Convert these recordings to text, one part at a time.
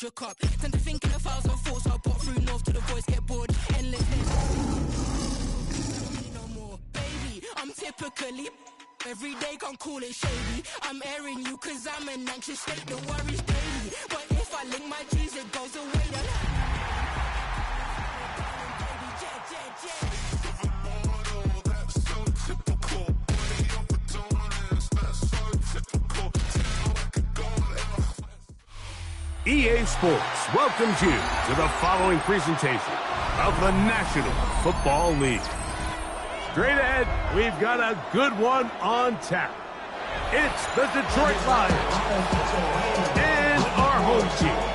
your cup. Tend to think in 1,000 thoughts. I pop through north to the voice, get bored. Endless days. No more, baby. I'm typically. Every day can't call it shady. I'm airing you cause I'm an anxious state. The worries daily. But if I link my G's, it goes away. Then EA Sports welcomes you to the following presentation of the National Football League. Straight ahead, we've got a good one on tap. It's the Detroit Lions and our home team.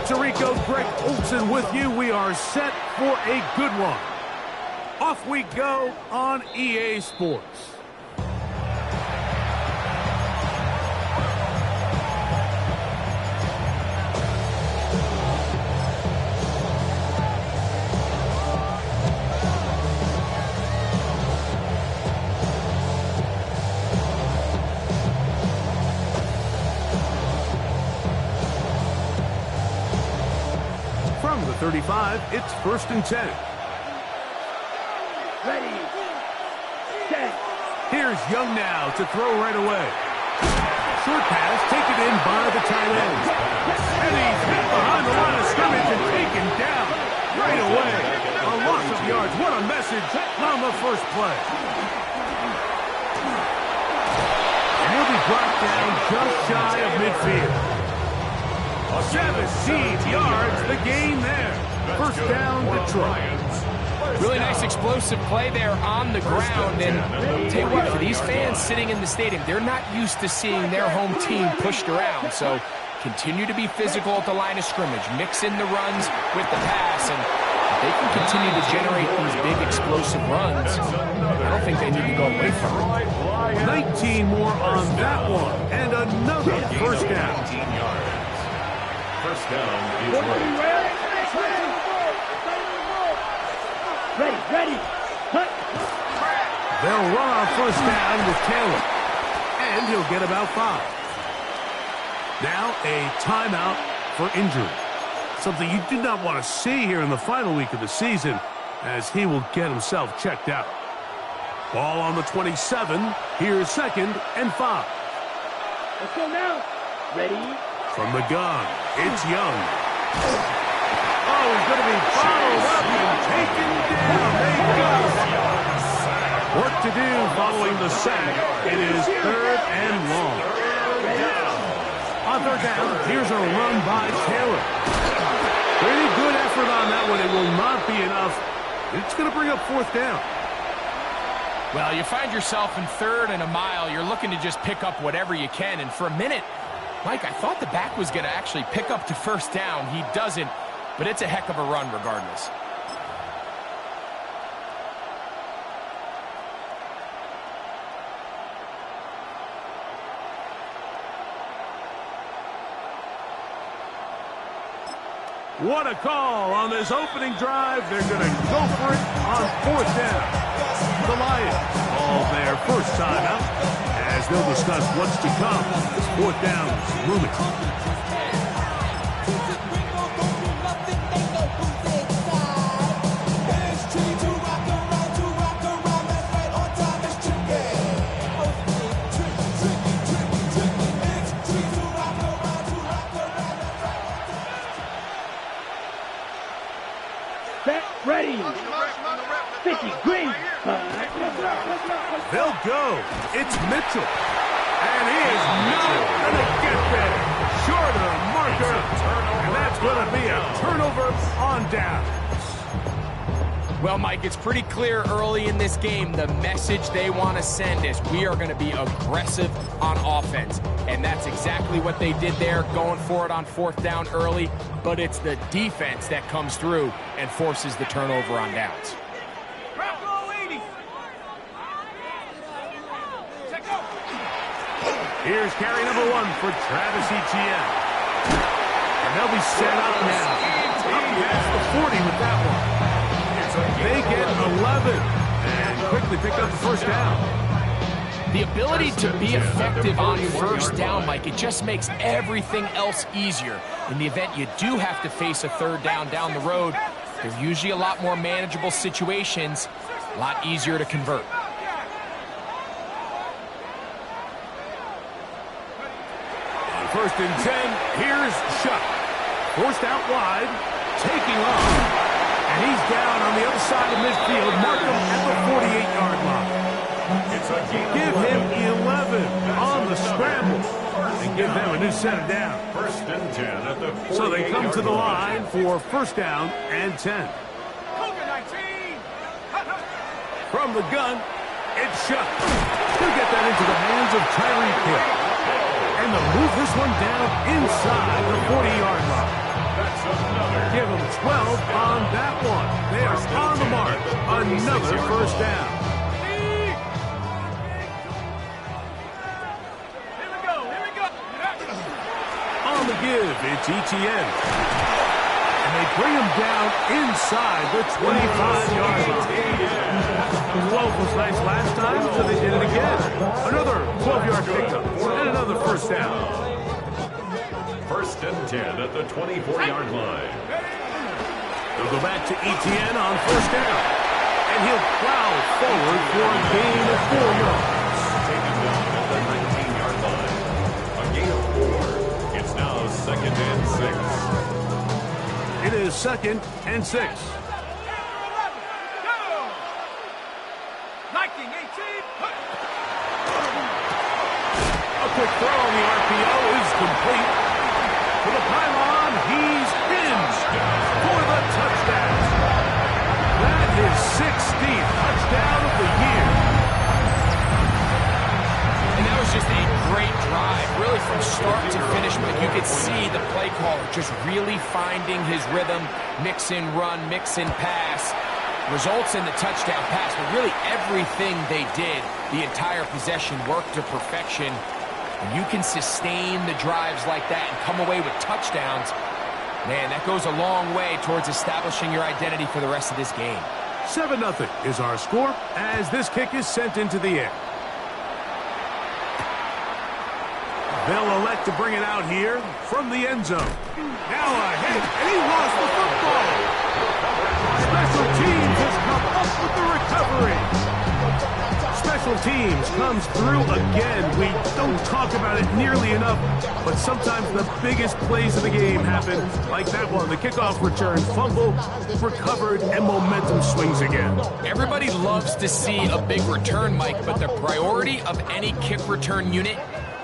Tirico, Greg Olsen with you. We are set for a good one. Off we go on EA Sports. From the 35, it's 1st and 10. Ready, set. Here's Young now to throw right away. Short pass taken in by the tight end. And he's hit behind the line of scrimmage and taken down right away. A loss of yards. What a message on the first play. And he'll be brought down just shy of midfield. 17 yards, the gain there. First down, Detroit. Really nice explosive play there on the ground. And I'll tell you what, for these fans sitting in the stadium, they're not used to seeing their home team pushed around. So continue to be physical at the line of scrimmage. Mix in the runs with the pass. And if they can continue to generate these big explosive runs, I don't think they need to go away from it. 19 more on that one. And another first down. First down is Ready. Cut. They'll run on first down with Taylor. And he'll get about 5. Now a timeout for injury. Something you do not want to see here in the final week of the season, as he will get himself checked out. Ball on the 27. Here's 2nd and 5. Let's go now. Ready. From the gun, it's Young. Oh, he's going to be followed up and taken down. They go. Work to do following the sack. It is 3rd and long. On 3rd down, here's a run by Taylor. Pretty good effort on that one. It will not be enough. It's going to bring up 4th down. Well, you find yourself in 3rd and a mile. You're looking to just pick up whatever you can. And for a minute, Mike, I thought the back was going to actually pick up to first down. He doesn't, but it's a heck of a run regardless. What a call on this opening drive. They're going to go for it on 4th down. The Lions all their first time out, as they'll discuss what's to come. 4th down is looming. Ready. 50 green. They'll go. It's Mitchell. And he is not going to get there. Short of the marker. And that's going to be a turnover on downs. Well, Mike, it's pretty clear early in this game the message they want to send is we are going to be aggressive on offense. And that's exactly what they did there, going for it on 4th down early. But it's the defense that comes through and forces the turnover on downs. Here's carry number 1 for Travis Etienne. And they'll be set up now. Up past the 40 with that one. They get 11 and quickly pick up the first down. The ability to be effective on 1st down, Mike, it just makes everything else easier. In the event you do have to face a 3rd down the road, they're usually a lot more manageable situations, a lot easier to convert. On 1st and 10, here's Shuck. Forced out wide, taking off. And he's down on the other side of midfield. Mark him at the 48-yard line. Give him 11 on the scramble. And give them a new set of down. 1st and 10 at the 48-yard line. So they come to the line for 1st down and 10. From the gun, it's Shuck. He'll get that into the hands of Tyreek Hill. And they'll move this one down inside the 40-yard line. Give them 12 on that one. They are on the mark. Another 1st down. On the give, it's Etienne. And they bring him down inside the 25-yard line. 12 was nice last time, so they did it again. Another 12-yard pickup and another 1st down. 1st and 10 at the 24-yard line. They'll go back to Etienne on 1st down. And he'll plow forward for a gain of 4 yards. Taken down at the 19-yard line. A gain of 4. It's now 2nd and 6. It is 2nd and 6. A quick throw on the RPO is complete. To the pylon, he's in for the touchdown. That is 16th touchdown of the year. And that was just a great drive, really from start to finish, but you could see the play caller just really finding his rhythm, mix and run, mix and pass. Results in the touchdown pass, but really everything they did, the entire possession worked to perfection. And you can sustain the drives like that and come away with touchdowns. Man, that goes a long way towards establishing your identity for the rest of this game. 7-0 is our score as this kick is sent into the air. They'll elect to bring it out here from the end zone. Now a hit, and he lost the football. Special teams has come up with the recovery. Special teams comes through again. We don't talk about it nearly enough, but sometimes the biggest plays of the game happen, like that one. The kickoff return, fumble, recovered, and momentum swings again. Everybody loves to see a big return, Mike, but the priority of any kick return unit,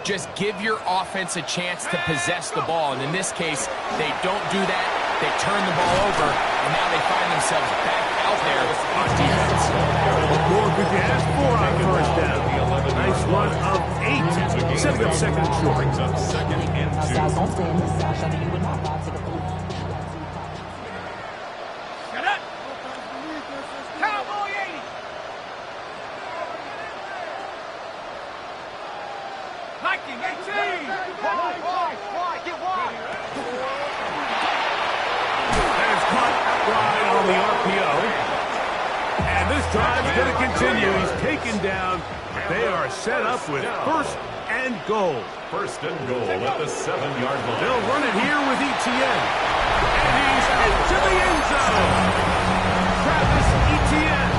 just give your offense a chance to possess the ball. And in this case, they don't do that. They turn the ball over, and now they find themselves back out there on defense. What more could you ask for on 1st down? Nice run of 8, setting up 2nd and short. 2nd and 2. Cowboy 80. Viking 18. Wide, get wide. That is caught out wide on the RPO. And this drive's going to continue. He's taken down. They are set up with 1st and goal. 1st and goal at the 7-yard line. They'll run it here with Etienne. And he's into the end zone. Travis Etienne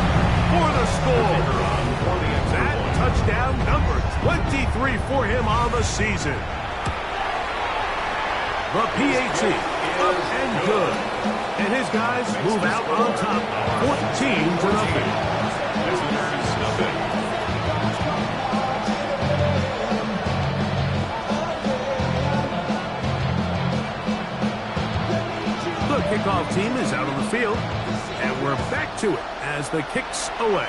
for the score. That touchdown number 23 for him on the season. The PAT up and good. And his guys move out on top, 14-0. The kickoff team is out on the field, and we're back to it as the kick's away.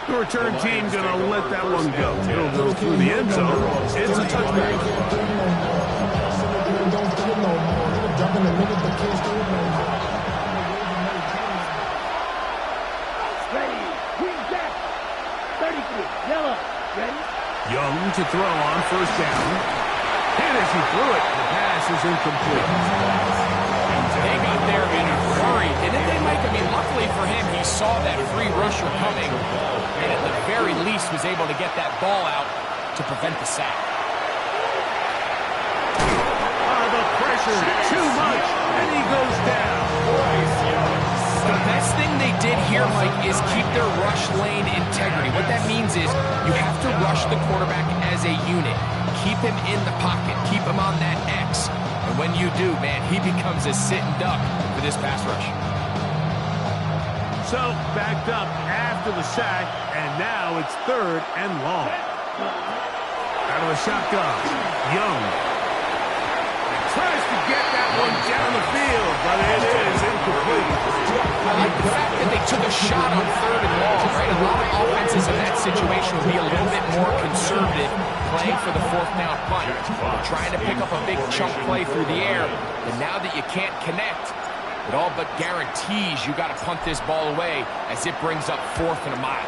The return team going to let that one go. It'll go through the end zone. It's a touchback. Ready. Queen back. 33. Yellow. Ready? Young to throw on first down. And as he threw it, the pass is incomplete. They got there in a hurry, didn't they, Mike? I mean, luckily for him, he saw that free rusher coming, and at the very least was able to get that ball out to prevent the sack. The pressure, too much, and he goes down. The best thing they did here, Mike, is keep their rush lane integrity. What that means is you have to rush the quarterback as a unit. Keep him in the pocket. Keep him on that X. And when you do, man, he becomes a sitting duck for this pass rush. So, backed up after the sack, and now it's 3rd and long. Out of the shotgun, Young tries to get that one down the field, but it is incomplete. I like the fact that they took a shot on 3rd and long, right? A lot of offenses in that situation will be a little bit more conservative, playing for the 4th down punt. Trying to pick up a big chunk play through the air, and now that you can't connect, it all but guarantees you got to punt this ball away as it brings up 4th and a mile.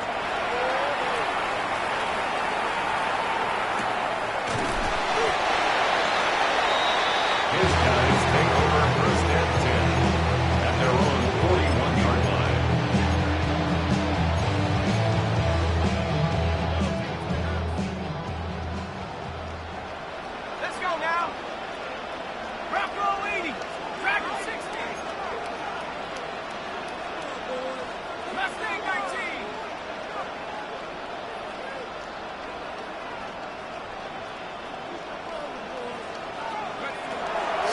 His guys take over 1st and 10 at their own 41-yard line. Let's go now. Bronco 80. Dragon 60. Mustang 19.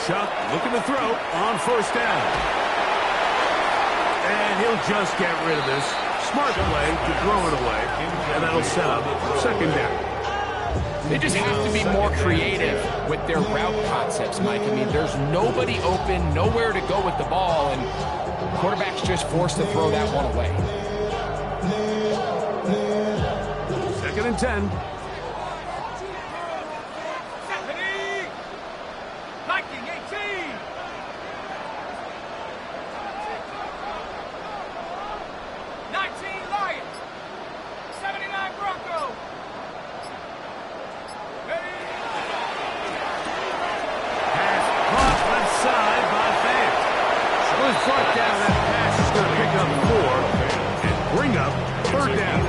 Shuck looking to throw on first down. And he'll just get rid of this. Smart play to throw it away. And that'll set up 2nd down. They just have to be more creative with their route concepts, Mike. I mean, there's nobody open, nowhere to go with the ball, and the quarterback's just forced to throw that one away. 2nd and 10. Viking 18. 19 Lions. 79 Bronco. Pass caught left side by Fant. So his brought down. That pass is going to pick up 4 and bring up 3rd down.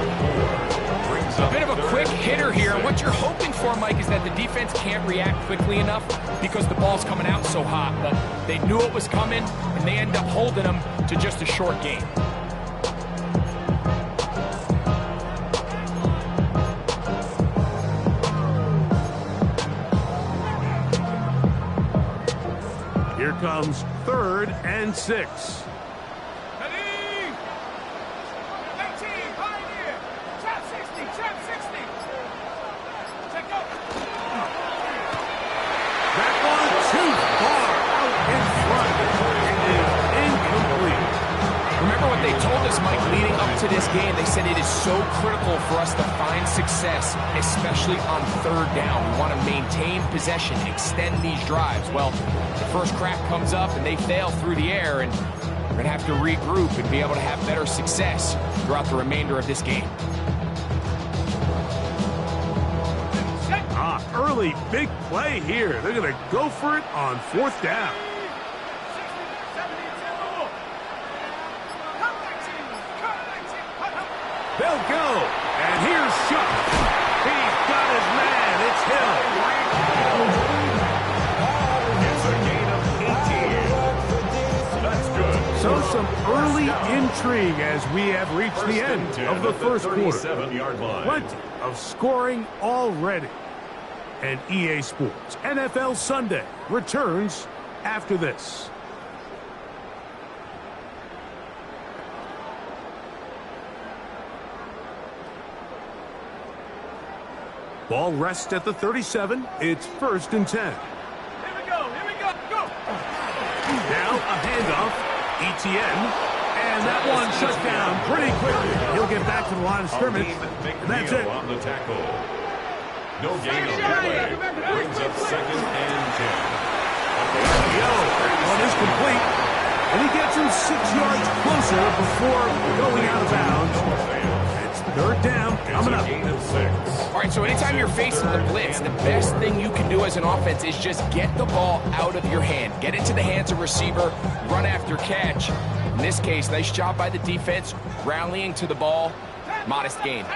A bit of a quick hitter here. What you're hoping for, Mike, is that the defense can't react quickly enough because the ball's coming out so hot. But they knew it was coming, and they end up holding them to just a short gain. Here comes 3rd and 6. Ready? 19 Pioneer. Trap 60. Trap 60. Check up. That one too far out in front. It is incomplete. Remember what they told us, Mike, leading up to this game? They said it is so critical for us to find success, especially on 3rd down. We want to maintain possession, extend these drives. Well, the first crack comes up and they fail through the air, and we're going to have to regroup and be able to have better success throughout the remainder of this game. Early big play here. They're going to go for it on 4th down. They'll go. And here's Shuck. He's got his man. It's Hill. It's a gain of 18. That's good. So some early intrigue as we have reached the end of the first quarter. 37-yard line. Plenty of scoring already. And EA Sports NFL Sunday returns after this. Ball rests at the 37. It's 1st and 10. Here we go. Here we go. Go. Now a handoff Etienne. And that one shut down pretty quickly. He'll get back to the line of scrimmage. And that's it. On the tackle. No gain on the play. Brings up 2nd and 10. One is complete. And he gets him 6 yards closer before going out of bounds. It's 3rd down. Coming up. Gain of 6. All right, so anytime you're facing the blitz, the best thing you can do as an offense is just get the ball out of your hand. Get it to the hands of receiver, run after catch. In this case, nice job by the defense, rallying to the ball. Modest gain. 60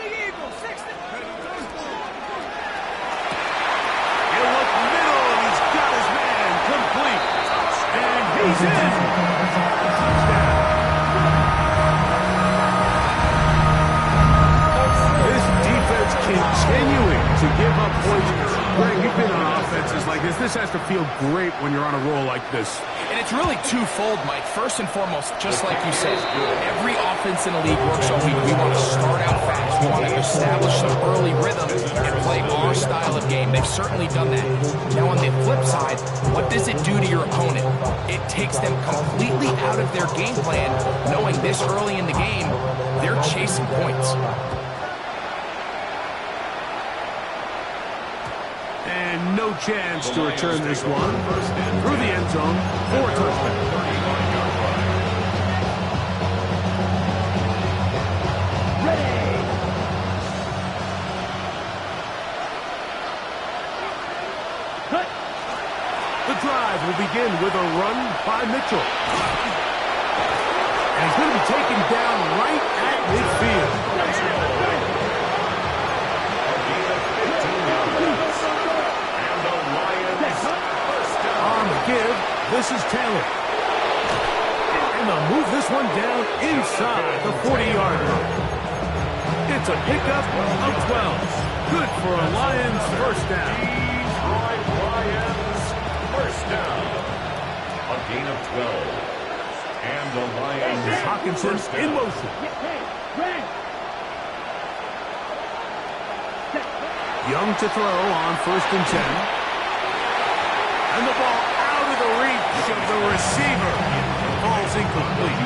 Eagles, 60. He'll look middle, and he's got his man complete. And he's in. Touchdown. This defense continuing to give up points. Greg, you've been on offenses like this. This has to feel great when you're on a roll like this. And it's really twofold, Mike. First and foremost, just like you said, every offense in the league works on week. We want to start out fast. We want to establish some early rhythm and play our style of game. They've certainly done that. Now, on the flip side, what does it do to your opponent? It takes them completely out of their game plan, knowing this early in the game, they're chasing points. And no chance to return this one through the end zone for a touchdown. The drive will begin with a run by Mitchell. And he's going to be taken down right at midfield. On the give, this is Taylor. And they'll move this one down inside the 40-yard line. It's a pickup of 12. Good for a Lions first down. Lions first down. A gain of 12. And the Lions Hockenson in motion. Young to throw on 1st and 10. And the ball out of the reach of the receiver. Ball's incomplete.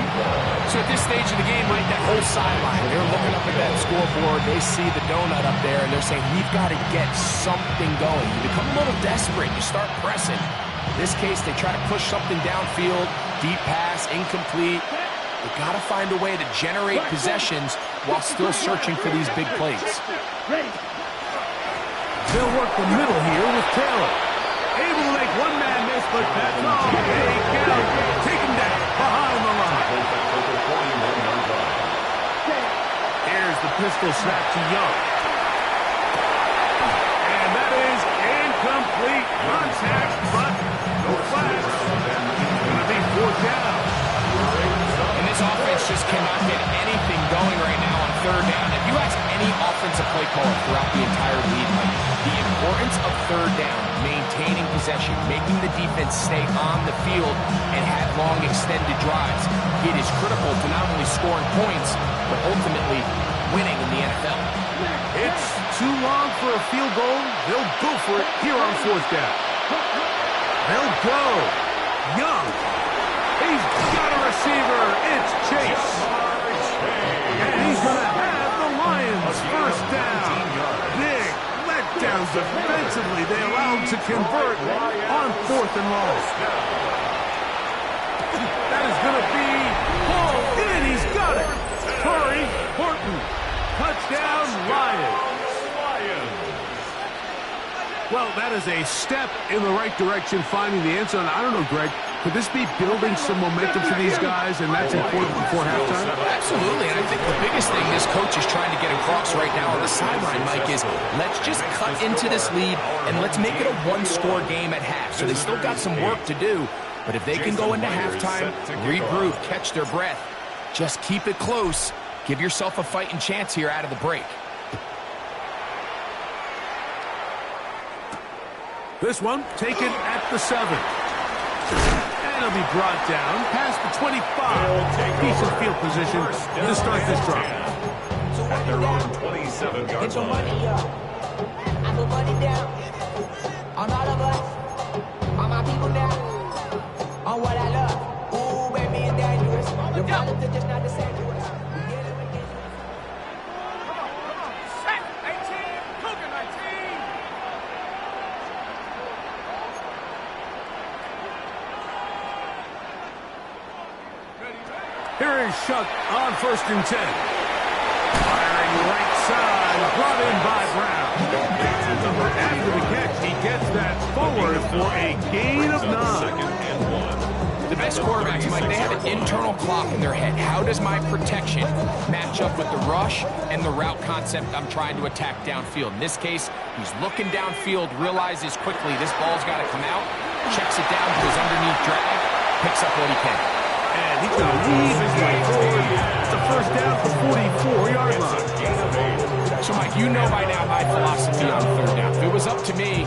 So at this stage of the game, Mike, that whole sideline, they're looking up at that scoreboard. They see the donut up there, and they're saying, we've got to get something going. You become a little desperate. You start pressing. In this case, they try to push something downfield. Deep pass, incomplete. They got to find a way to generate possessions while still searching for these big plays. They'll work the middle here with Taylor. Able to make one man miss, but that's all. They count. Taken down behind the line. Here's the pistol snap to Young. And that is incomplete contact, but no flags. It's going to be 4th down. And this offense just cannot get anything going right now on 3rd down. If you ask any offensive play caller throughout the entire league, Mike, the importance of 3rd down, maintaining possession, making the defense stay on the field and have long extended drives, it is critical to not only scoring points, but ultimately winning in the NFL. It's too long for a field goal. They'll go for it here on 4th down. They'll go. Young. He's got a receiver. It's Chase. And he's going to have the Lions first down. Big letdowns defensively. They allow him to convert on 4th and long. That is going to be pulled in. He's got it. Curry Horton. Touchdown, Lions. Well, that is a step in the right direction, finding the end zone. I don't know, Greg. Could this be building some momentum for these guys, and that's important before halftime? Absolutely, and I think the biggest thing this coach is trying to get across right now on the sideline, Mike, is let's just cut into this lead, and let's make it a one-score game at half. So they still got some work to do, but if they can go into halftime, regroup, catch their breath, just keep it close, give yourself a fighting chance here out of the break. This one taken at the 7. And it'll be brought down past the 25. Decent field position to start this drive. At their own 27-yard Get your line. money up. I put money down on all of us, on my people now. On and what I love. Ooh, baby, it's dangerous. The violence is just not the same to us. Set. 18. Cougar 19. Here is Shuck on 1st and 10. Firing right side, brought in by Brown. After the catch, he gets that forward for a gain of 9. Second and 1. The best quarterbacks, Mike, they have an internal clock in their head. How does my protection match up with the rush and the route concept I'm trying to attack downfield? In this case, he's looking downfield, realizes quickly this ball's got to come out, checks it down to his underneath drag, picks up what he can. And he's going to weave his way forward. It's a first down for 44-yard line. So, Mike, you know by now my philosophy on 3rd down. If it was up to me,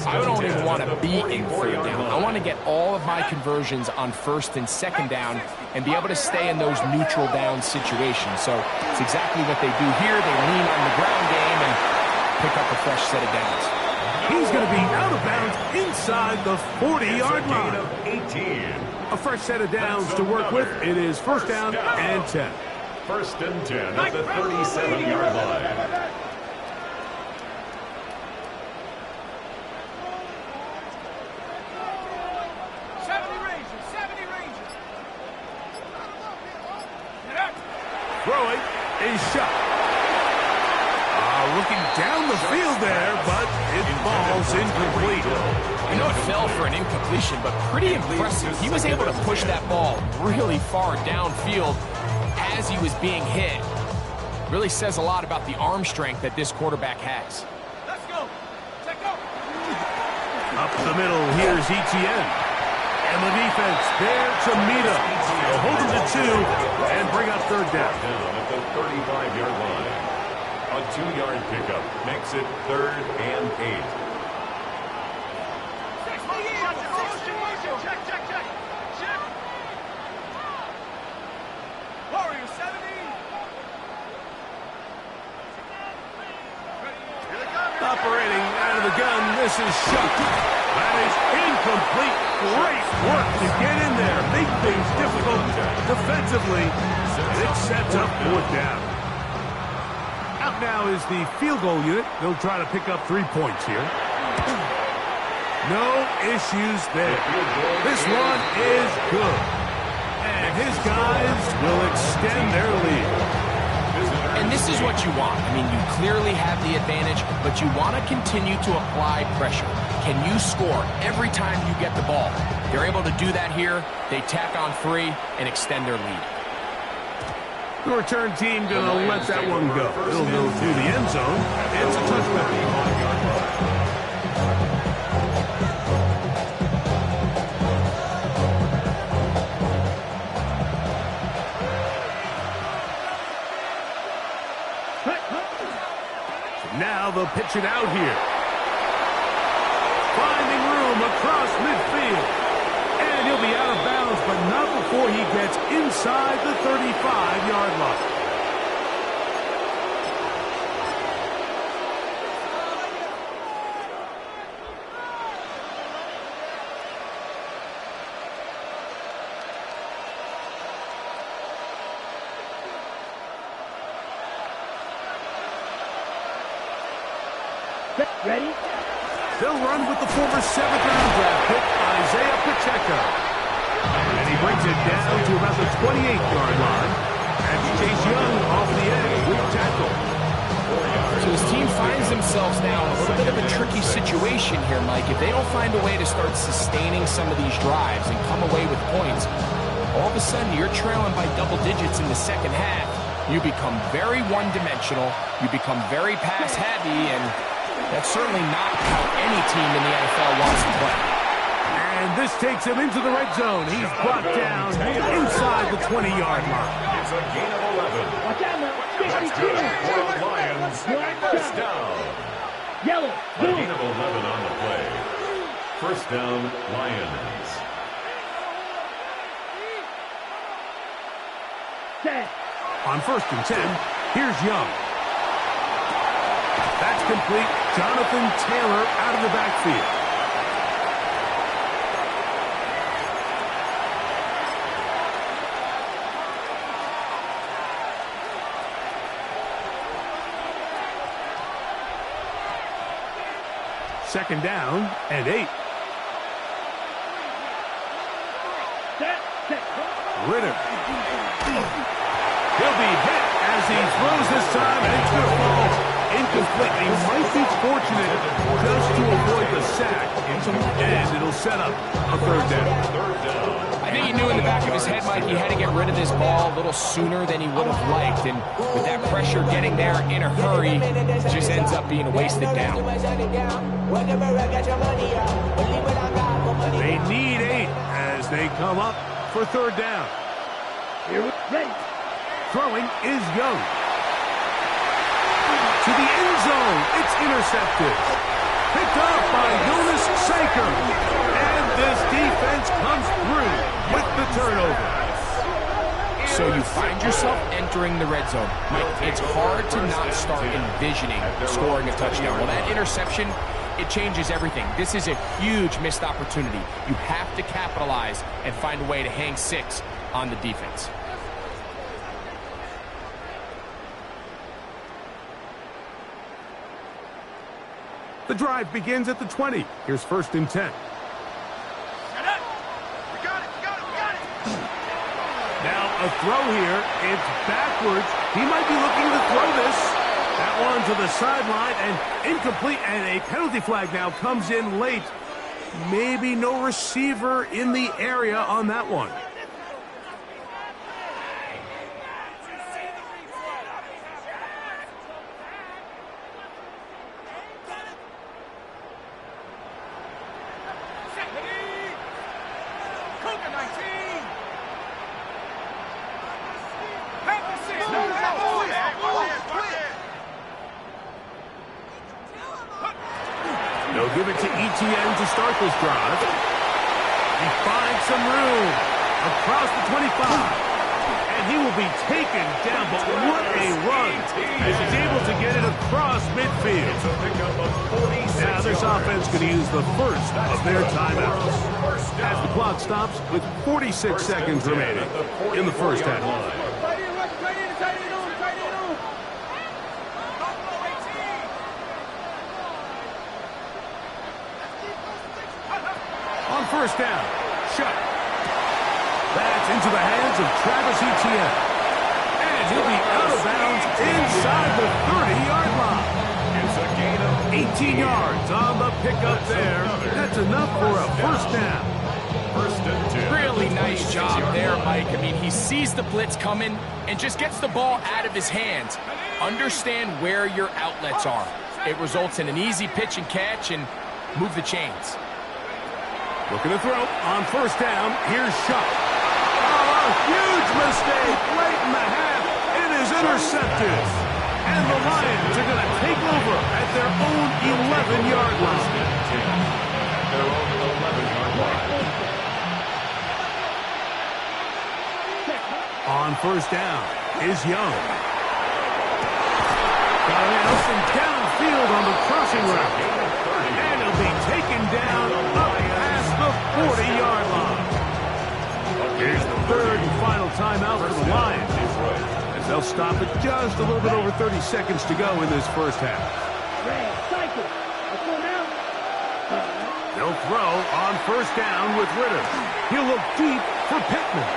I don't even want to be in 3rd down. I want to get all of my conversions on 1st and 2nd down and be able to stay in those neutral down situations. So it's exactly what they do here. They lean on the ground game and pick up a fresh set of downs. He's going to be out of bounds inside the 40-yard line. Of 18. A fresh set of downs to work with. It is 1st down and 10. 1st and 10 at the 37-yard line. Throwing is Shuck. Looking down the field there, but it falls incomplete. I know it fell for an incompletion, but pretty impressive. He was able to push that ball really far downfield as he was being hit. Really says a lot about the arm strength that this quarterback has. Let's go. Check go. Up the middle, here's Etienne. And the defense there to meet him. They'll hold him to 2 and bring up 3rd down. Down at the 35-yard line. A 2-yard pickup makes it 3rd and 8. Check. Check. Warrior 70. Operating out of the gun, this is Shuck. That is incomplete. Great work to get in there. Make things difficult defensively. And it sets up 4th down. Out now is the field goal unit. They'll try to pick up 3 points here. No issues there. This one is good. And his guys will extend their lead. And this is what you want. I mean, you clearly have the advantage, but you want to continue to apply pressure. Can you score every time you get the ball? They're able to do that here. They tack on 3 and extend their lead. The return team going to let that one go. It'll go through the end zone. It's a touchback. Now they'll pitch it out here. Finding room across midfield. And he'll be out of bounds, but not before he gets inside the 35-yard line. Ready? They'll run with the former 7th-round draft pick, Isaiah Pacheco. And he brings it down to about the 28-yard line. That's Chase Young off the edge with tackle. So his team finds themselves now in a little bit of a tricky situation here, Mike. If they don't find a way to start sustaining some of these drives and come away with points, all of a sudden you're trailing by double digits in the second half. You become very one-dimensional. You become very pass-heavy, and that's certainly not how any team in the NFL wants to play. And this takes him into the red zone. He's brought down inside the 20-yard line. It's a gain of 11. Watch out now. That's good for the Lions. First down. Yellow. A gain of 11 on the play. First down, Lions. Set. On 1st and 10, here's Young. That's complete. Jonathan Taylor out of the backfield. second down and 8. Ritter. He'll be hit as he throws this time, and it's going to fall incomplete. He might be fortunate just to avoid the sack, and it'll set up a third down. I think he knew in the back of his head, Mike, he had to get rid of this ball a little sooner than he would have liked, and with that pressure getting there in a hurry, it just ends up being a wasted down. They need 8 as they come up for third down. Throwing is Young. To the end zone. It's intercepted. Picked up by Jonas Saker. And this defense comes through with the turnover. So you find yourself entering the red zone. Mike, it's hard to not start envisioning scoring a touchdown. Well, that interception, it changes everything. This is a huge missed opportunity. You have to capitalize and find a way to hang 6 on the defense. The drive begins at the 20. Here's 1st and 10. Now a throw here. It's backwards. He might be looking to throw this. That one to the sideline and incomplete. And a penalty flag now comes in late. Maybe no receiver in the area on that one. They'll give it to Etienne to start this drive. He finds some room across the 25. And he will be taken down, but what a run as he's able to get it across midfield. Now this offense going to use the first of their timeouts as the clock stops with 46 seconds remaining in the first half. On first down, shut. That's into the hands of Travis Etienne. And he'll be out of bounds inside the 30-yard line. It's a gain of 18 yards on the pickup there. That's enough for a first down. First and 10. Really nice job there, Mike. I mean, he sees the blitz coming and just gets the ball out of his hands. Understand where your outlets are. It results in an easy pitch and catch and move the chains. Looking to throw on first down. Here's Shuck. Oh, a huge mistake late in the half. It is intercepted. And the Lions are going to take over at their own 11-yard line. Their own 11-yard line. On first down is Young. Got it out and downfield on the crossing route. And he'll be taken down up past the 40-yard line. Here's the third and final timeout for the Lions, as they'll stop it just a little bit over 30 seconds to go in this first half. They'll throw on first down with Ritter. He'll look deep for Pittman.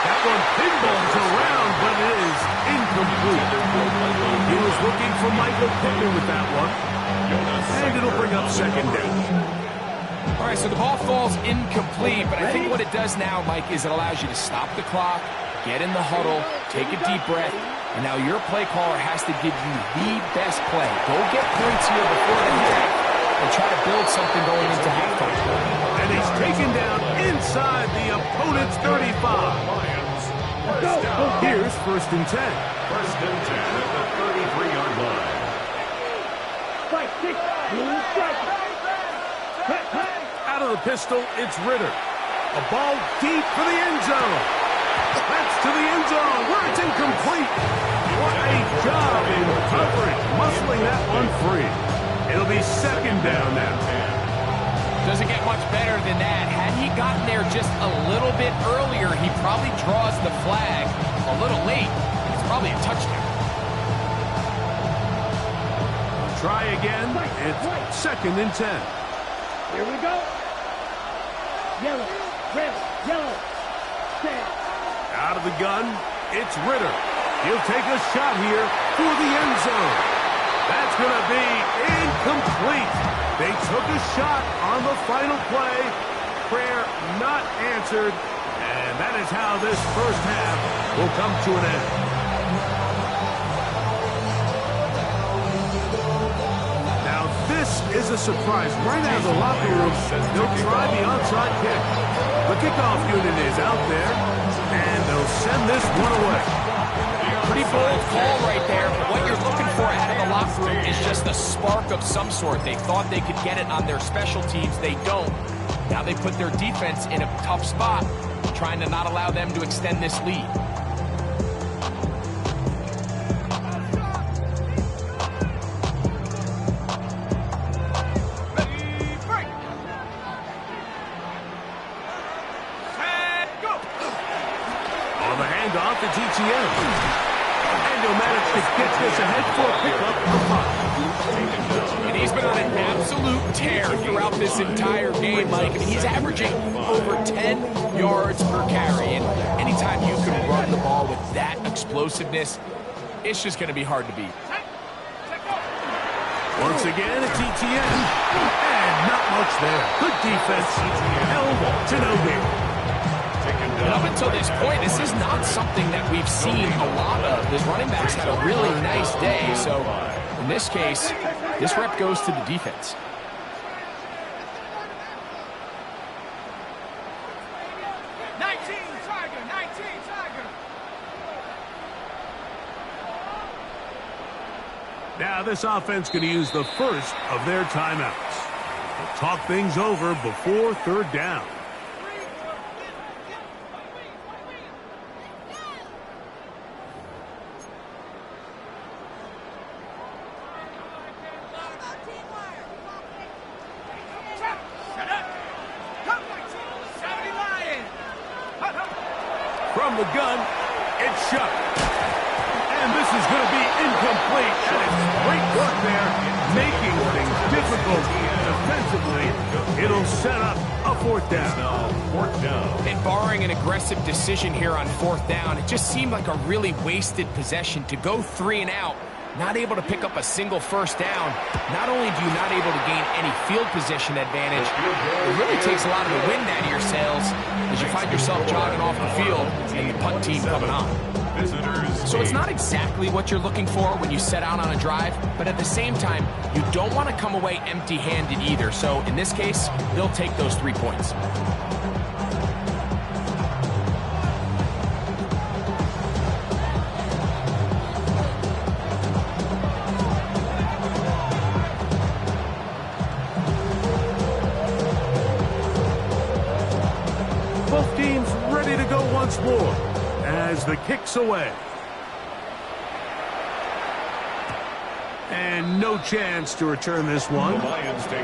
That one pinballs around, but it is incomplete. He was looking for Michael Pittman with that one. And it'll bring up second down. All right, so the ball falls incomplete, but I think what it does now, Mike, is it allows you to stop the clock, get in the huddle, take a deep breath, and now your play caller has to give you the best play. Go get points here before the half and try to build something going into halftime. And he's taken down inside the opponent's 35. Here's first and 10. First and 10 at the 33-yard line. Out of the pistol, it's Ritter. A ball deep for the end zone. That's to the end zone where it's incomplete. What a job in coverage, muscling that one free. It'll be second down now. Doesn't get much better than that. Had he gotten there just a little bit earlier, he probably draws the flag a little late. It's probably a touchdown. try again. It's 2nd and 10. Here we go. Yellow, red, yellow. Stand. Out of the gun, it's Ritter. He'll take a shot here for the end zone. That's going to be incomplete. They took a shot on the final play. Prayer not answered. And that is how this first half will come to an end. Now this is a surprise. Right out of the locker room, they'll try the onside kick. The kickoff unit is out there, and they'll send this one away. Pretty bold call right there, but what you're looking for out of the locker room is just a spark of some sort. They thought they could get it on their special teams. They don't. Now they put their defense in a tough spot, trying to not allow them to extend this lead. On the handoff, it's ETN. And he'll manage to get this ahead for a pickup of 5. And he's been on an absolute tear throughout this entire game, Mike. And he's averaging over 10 yards per carry. And anytime you can run the ball with that explosiveness, it's just going to be hard to beat. Once again, it's ETN. And not much there. Good defense. Held to no gain. And up until this point, this is not something that we've seen a lot of. This running back's had a really nice day. So in this case, this rep goes to the defense. Now this offense going to use the first of their timeouts. They'll talk things over before 3rd down. From the gun, it's Shuck. And this is going to be incomplete. And it's great work there, making things difficult defensively. It'll set up a 4th down. 4th down. And barring an aggressive decision here on 4th down, it just seemed like a really wasted possession to go 3 and out. Not able to pick up a single 1st down. Not only do you not able to gain any field position advantage, it really takes a lot of the wind out of your sails as you find yourself jogging off the field and the punt team coming on. So it's not exactly what you're looking for when you set out on a drive, but at the same time, you don't want to come away empty-handed either. So in this case, they'll take those 3 points. Both teams ready to go once more as the kick's away. And no chance to return this one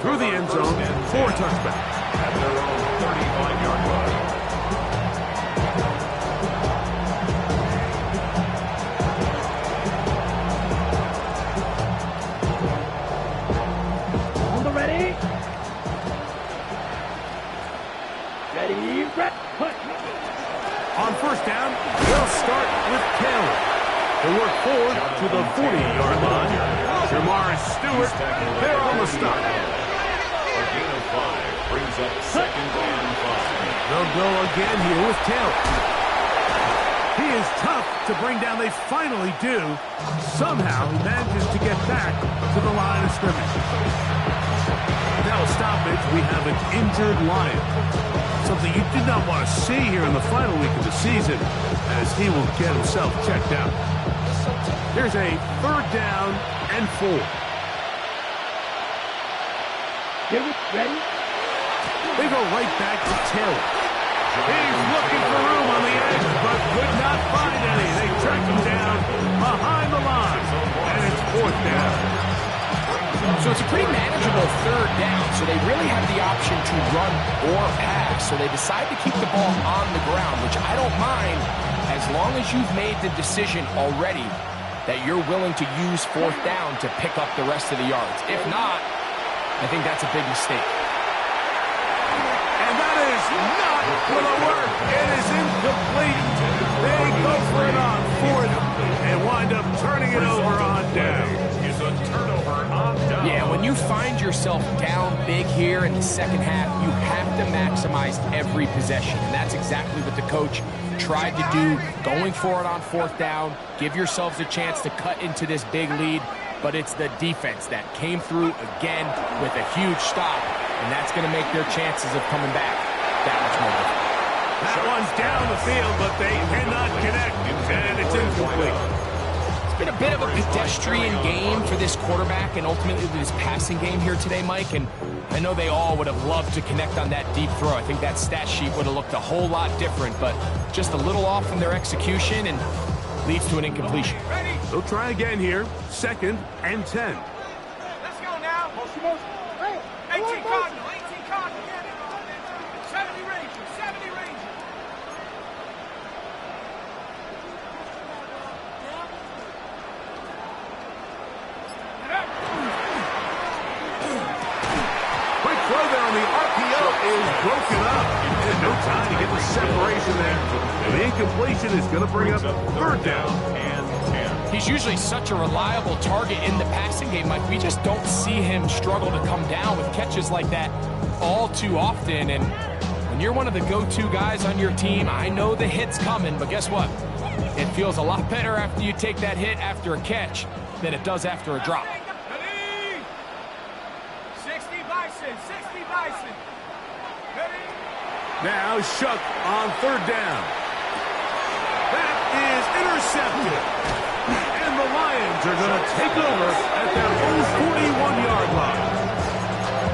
through the end zone for a touchback. At their own 35-yard line. On the ready. Ready, red, push. On 1st down, they'll start with Taylor. They'll work forward to the 40-yard line. Jamar Stewart, they're on the stop. A gain of 5 brings up 2nd and 5. They'll go again here with Taylor. He is tough to bring down. They finally do. Somehow he manages to get back to the line of scrimmage. Now a stoppage, we have an injured Lion. Something you did not want to see here in the final week of the season, as he will get himself checked out. Here's a 3rd down and 4. Get it, ready. They go right back to Taylor. He's looking for room on the edge, but could not find any. They track him down behind the line, and it's 4th down. So it's a pretty manageable 3rd down, so they really have the option to run or pass. So they decide to keep the ball on the ground, which I don't mind as long as you've made the decision already that you're willing to use fourth down to pick up the rest of the yards. If not, I think that's a big mistake. And that is not going to work. It is incomplete. They go for it on fourth and wind up turning it over on down. Is a turnover on down. Yeah, when you find yourself down big here in the second half, you have to maximize every possession. And that's exactly what the coach tried to do, going for it on fourth down. Give yourselves a chance to cut into this big lead. But it's the defense that came through again with a huge stop. And that's going to make their chances of coming back that much more difficult. That one's down the field, but they cannot connect, and it's incomplete. It's been a bit of a pedestrian game for this quarterback and ultimately this passing game here today, Mike. And I know they all would have loved to connect on that deep throw. I think that stat sheet would have looked a whole lot different, but just a little off in their execution and leads to an incompletion. They'll try again here. 2nd and 10. Let's go now. 18 Cardinal. 18 Cardinal. 70 Rangers. 70 Rangers. Quick throw there on the RPO is broken up. And no time to get the separation there. And the incompletion is going to bring up 3rd down. He's usually such a reliable target in the passing game, Mike. We just don't see him struggle to come down with catches like that all too often. And when you're one of the go-to guys on your team, I know the hit's coming, but guess what? It feels a lot better after you take that hit after a catch than it does after a drop. 60 Bison. 60 Bison. Ready? Now Shook on 3rd down. That is intercepted. And the Lions are going to take over at their own 41-yard line.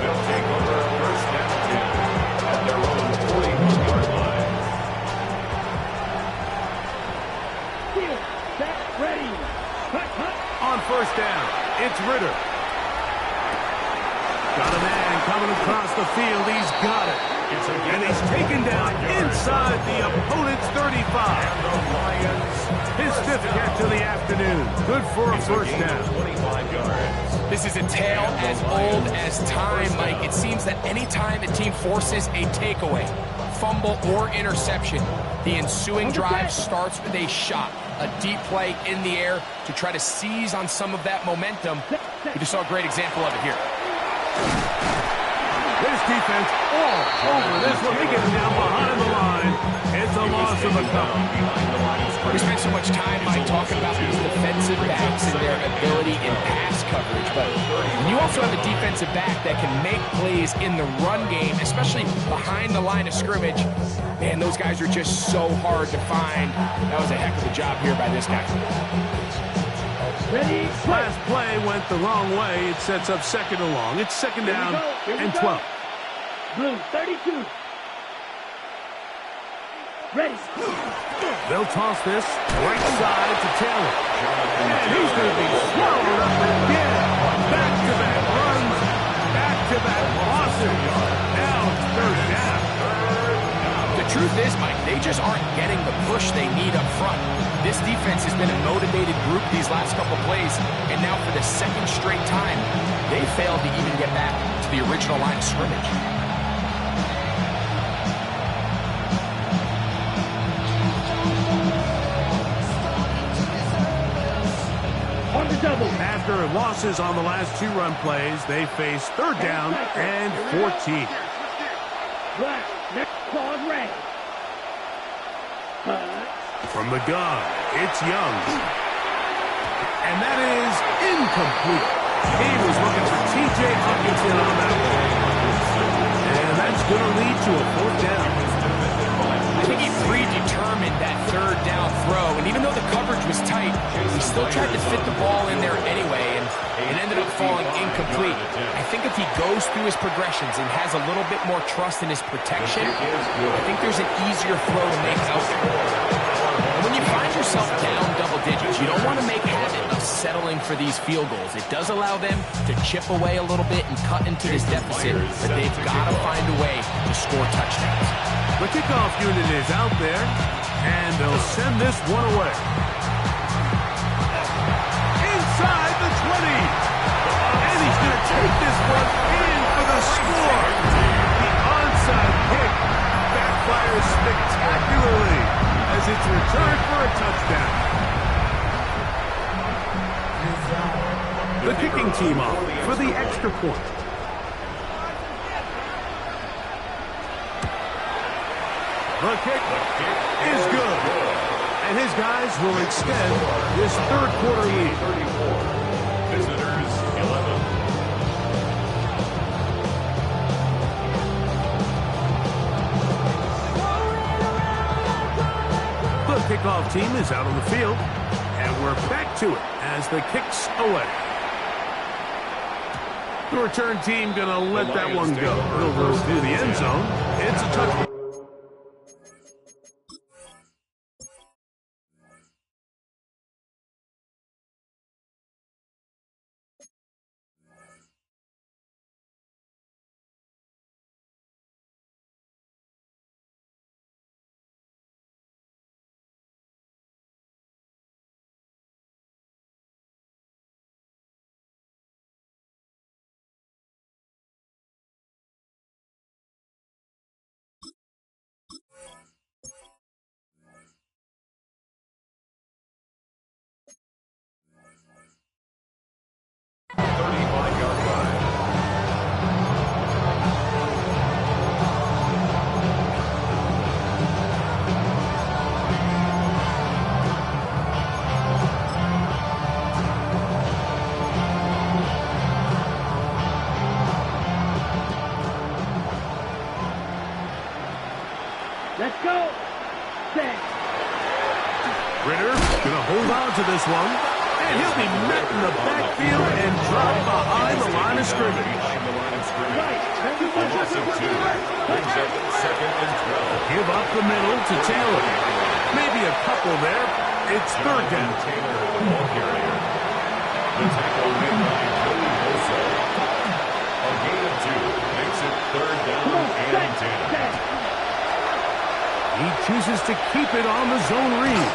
They'll take over first down 10 at their own 41-yard line. Ready. On 1st down, it's Ritter. Got a man coming across the field. He's got it. And he's taken down inside the opponent's 35. His 5th catch of the afternoon. Good for a first down. 25 yards. This is a tale as old as time, Mike. It seems that anytime a team forces a takeaway, fumble, or interception, the ensuing drive starts with a shot, a deep play in the air to try to seize on some of that momentum. We just saw a great example of it here. This defense all over this one. They get down behind the line. It's a loss of a couple. We spent so much time, Mike, talking about these defensive backs and their ability in pass coverage, but when you also have a defensive back that can make plays in the run game, especially behind the line of scrimmage, man, those guys are just so hard to find. That was a heck of a job here by this guy. Ready? Last play went the wrong way. It sets up 2nd and long. It's 2nd down and 12. Blue 32. Ready. They'll toss this right side to Taylor. And he's going to be swallowed up again. Back-to-back runs, back-to-back losses. Now it's 3rd down. The truth is, Mike, they just aren't getting the push they need up front. This defense has been a motivated group these last couple plays, and now for the 2nd straight time, they failed to even get back to the original line of scrimmage. On the double. After losses on the last 2 run plays, they face 3rd down and 14. Black. Next clause red. From the gun, it's Young. And that is incomplete. He was looking for T.J. Hockenson on that one. And that's going to lead to a 4th down. I think he predetermined that 3rd down throw, and even though the coverage was tight, he still tried to fit the ball in there anyway, and it ended up falling incomplete. I think if he goes through his progressions and has a little bit more trust in his protection, I think there's an easier throw to make out there. And when you find yourself down double digits, you don't want to make habit of settling for these field goals. It does allow them to chip away a little bit and cut into this deficit, but they've got to find a way to score touchdowns. The kickoff unit is out there, and they'll send this one away. take this one in for the score. The onside kick backfires spectacularly as it's returned for a touchdown. The kicking team off for the extra point. The kick is good. And his guys will extend this third quarter lead. Visitors 11. The kickoff team is out on the field, and we're back to it as the kick's away. The return team gonna let that one go. It'll go through the end zone. It's a touchdown. Let's go. Set. Ritter gonna hold on to this one, and he'll be met in the backfield and dropped behind the line of scrimmage. A loss of 2 brings up 2nd and 12. Give up the middle to Taylor. Maybe a couple there. It's third down. Taylor, the ball carrier. The tackle made by Joey Bosa. A gain of 2 makes it 3rd down and 10. He chooses to keep it on the zone read.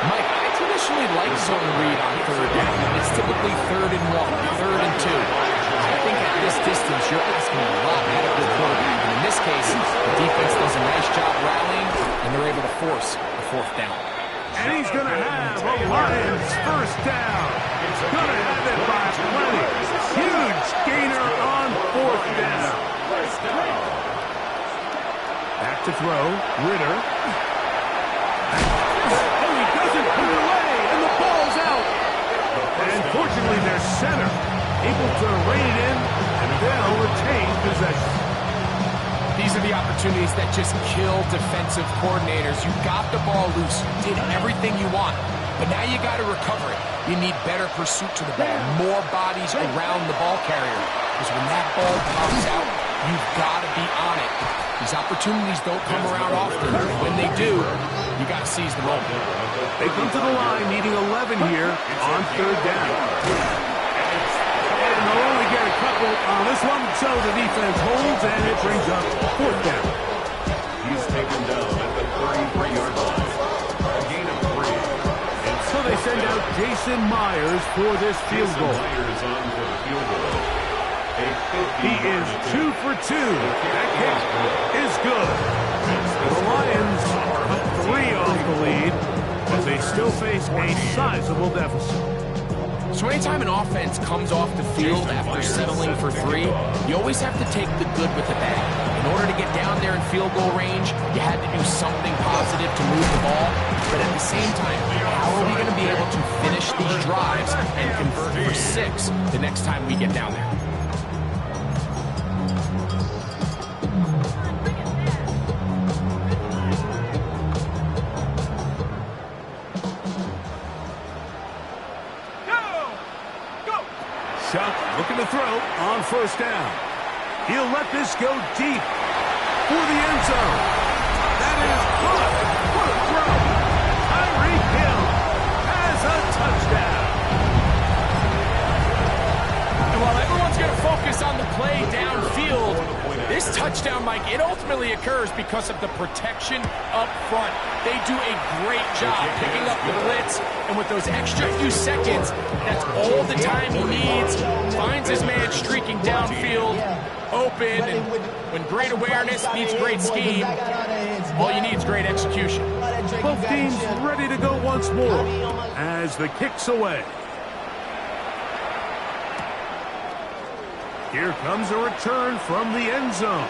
Mike, I traditionally like zone read on third down. It's typically 3rd and 1, 3rd and 2. I think at this distance, you're asking a lot out of your quarterback. And in this case, the defense does a nice job rallying, and they're able to force a 4th down. And he's going to have a Lions first down. Going to have it by plenty. Huge gainer on 4th down. Back to throw. Ritter. Oh, he doesn't put it away, and the ball's out. And fortunately, their center able to rein it in, and they'll retain possession. These are the opportunities that just kill defensive coordinators. You got the ball loose. You did everything you want. But now you got to recover it. You need better pursuit to the ball. More bodies around the ball carrier. Because when that ball pops out, you've got to be on it. These opportunities don't come around often. And when they do, you got to seize the moment. They come to the line needing 11 here on 3rd down. And they'll only get a couple on this one, so the defense holds, and it brings up 4th down. He's taken down at the 33-yard line. A gain of 3. And So they send out Jason Myers for this field goal. Myers on for the field goal. He is 2 for 2. That kick is good. The Lions cut 3 off the lead, but they still face a sizable deficit. So anytime an offense comes off the field after settling for 3, you always have to take the good with the bad. In order to get down there in field goal range, you had to do something positive to move the ball. But at the same time, how are we going to be able to finish these drives and convert for 6 the next time we get down there? Shuck looking to throw on 1st down. He'll let this go deep for the end zone. That is good. What a throw. Tyreek Hill has a touchdown. And while everyone's going to focus on the play downfield, this touchdown, Mike, it ultimately occurs because of the protection up front. They do a great job picking up the blitz And with those extra few seconds, that's all the time he needs. Finds his man streaking downfield, open, and when great awareness meets great scheme, all you need is great execution. Both teams ready to go once more as the kick's away. Here comes a return from the end zone.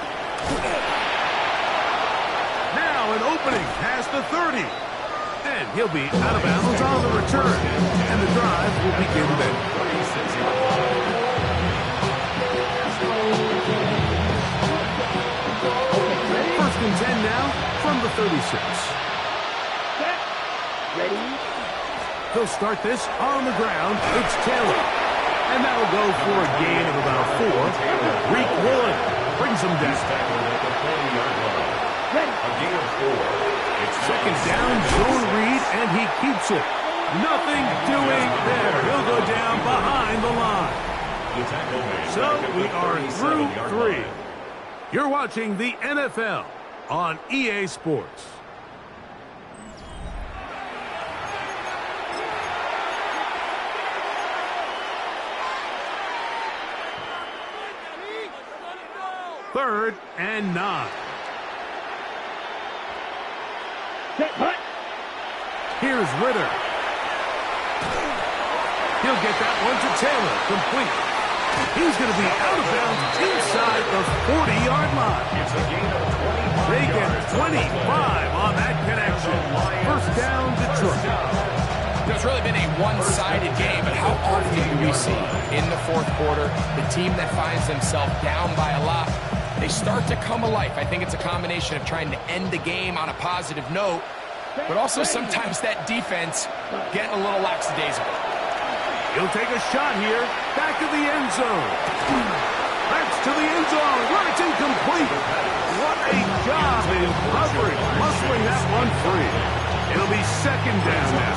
Now an opening past the 30. And he'll be out of bounds on the return. And the drive will begin then. First and 10 now from the 36. Ready? He'll start this on the ground. It's Taylor. And that'll go for a gain of about 4. Reek Woolen brings him down. A gain of 4. It's second down, Joe Reed, and he keeps it. Nothing doing there. He'll go down behind the line. So we are through 3. You're watching the NFL on EA Sports. Third and 9. Here's Ritter. He'll get that one to Taylor, complete. He's going to be out of bounds inside the 40-yard line. It's a gain of 25. They get 25 on that connection. First down, Detroit. It's really been a one-sided game, but how often do we see in the fourth quarter the team that finds themselves down by a lot, they start to come alive. I think it's a combination of trying to end the game on a positive note, but also sometimes that defense getting a little lackadaisical. He'll take a shot here, back of the end zone. That's to the end zone, where it's incomplete. What a job in coverage, muscling that one free. It'll be second down now.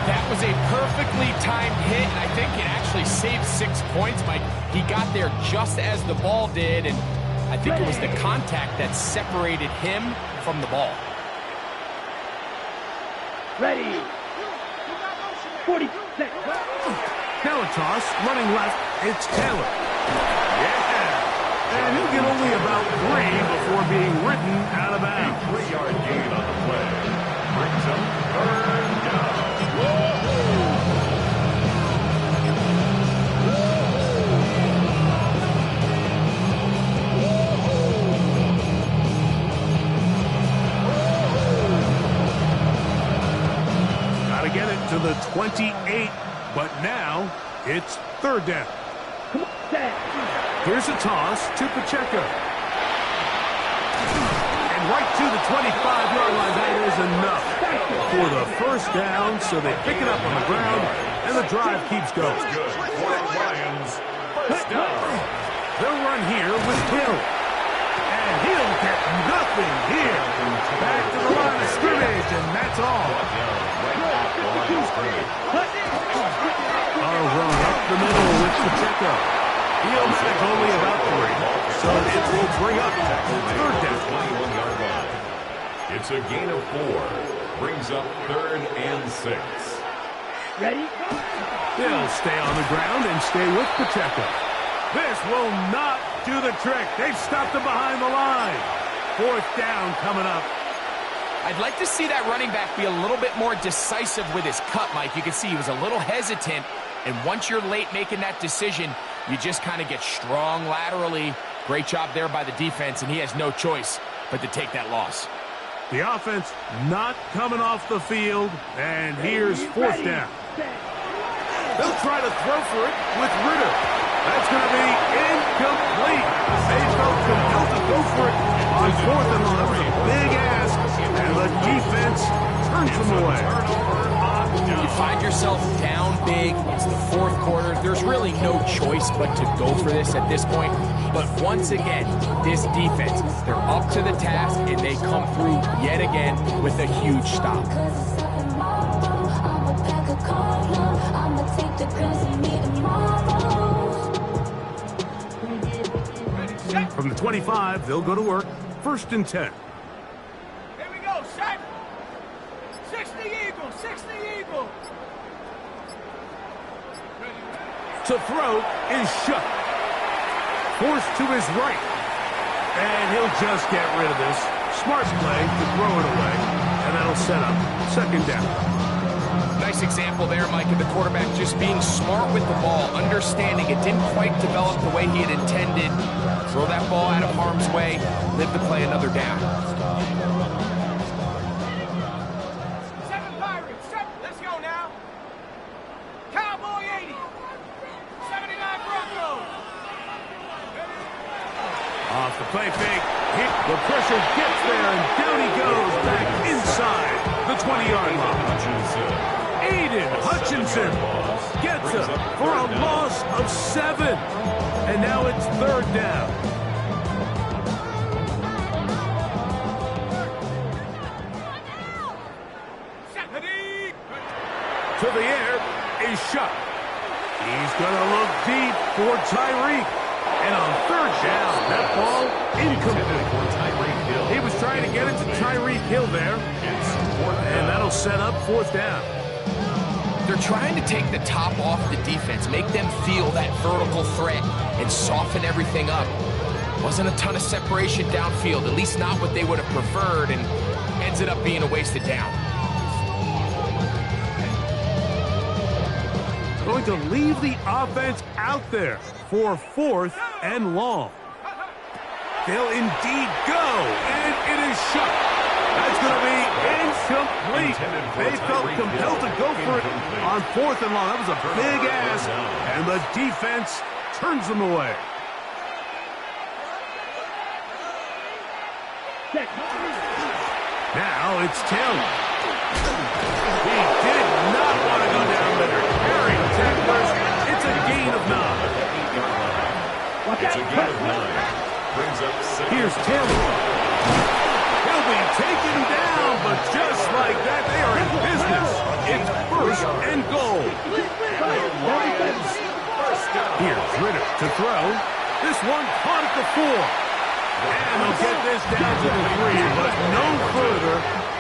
That was a perfectly timed hit, and I think it actually saved 6 points, Mike. He got there just as the ball did, and I think it was the contact that separated him from the ball. Ready. 40. Now a toss, running left, it's Taylor. Yeah! And he'll get only about 3 before being written out of bounds. 3-yard gain on the play. Brings up third down. Gotta get it to the 28, but now it's third down. Here's a toss to Pacheco. And right to the 25-yard line. That is enough for the first down, so they pick it up on the ground, and the drive keeps going. Good. Lions, first down. They'll run here with Hill. And he'll get nothing here. Back to the line of scrimmage, and that's all. A run up the middle with Pacheco. He'll manage only about 3, so it will bring up third down. 21-yard line. It's a gain of 4. Brings up third and 6. Ready? They'll stay on the ground and stay with Pacheco. This will not do the trick. They've stopped him behind the line. Fourth down coming up. I'd like to see that running back be a little bit more decisive with his cut, Mike. You can see he was a little hesitant, and once you're late making that decision, you just kind of get strong laterally. Great job there by the defense, and he has no choice but to take that loss. The offense not coming off the field, and here's fourth down. They'll try to throw for it with Ritter. That's going to be incomplete. They felt compelled to go for it on fourth and long. That was a big ask, and the defense turns them away. You find yourself down big. It's the fourth quarter. There's really no choice but to go for this at this point. But once again, this defense, they're up to the task, and they come through yet again with a huge stop. From the 25, they'll go to work. First and 10. Here we go, set. 60. the eagle. 6 the eagle. To throw is Shough. Forced to his right. And he'll just get rid of this. Smart play to throw it away. And that'll set up second down. Nice example there, Mike, of the quarterback just being smart with the ball, understanding it didn't quite develop the way he had intended. Throw that ball out of harm's way, live to play another down. 7 Pirates. 7. Let's go now. Cowboy 80. 79 Broncos. Off the play fake. The pressure gets there, and down he goes back inside the 20-yard line. Aiden Hutchinson gets it for a loss of 7. And now it's third down. To the air is Shough. He's going to look deep for Tyreek. And on third down, that ball incomplete. He was trying to get it to Tyreek Hill there. And that'll set up fourth down. They're trying to take the top off the defense, make them feel that vertical threat, and soften everything up. Wasn't a ton of separation downfield, at least not what they would have preferred, and ended up being a wasted down. Going to leave the offense out there for fourth and long. They'll indeed go, and it is Shough. That's going to be incomplete. They felt compelled to go for it on fourth and long. That was a big ask, and the defense turns them away. Now it's Taylor. He did not want to go down there. Carrying tacklers. It's a gain of 9. It's a gain of 9. Brings up 6. Here's Taylor. He'll be taken down, but just like that, they are in business. It's first and goal. Here's Ritter to throw. This one caught at the 4. And they'll get this down to the 3, but no further.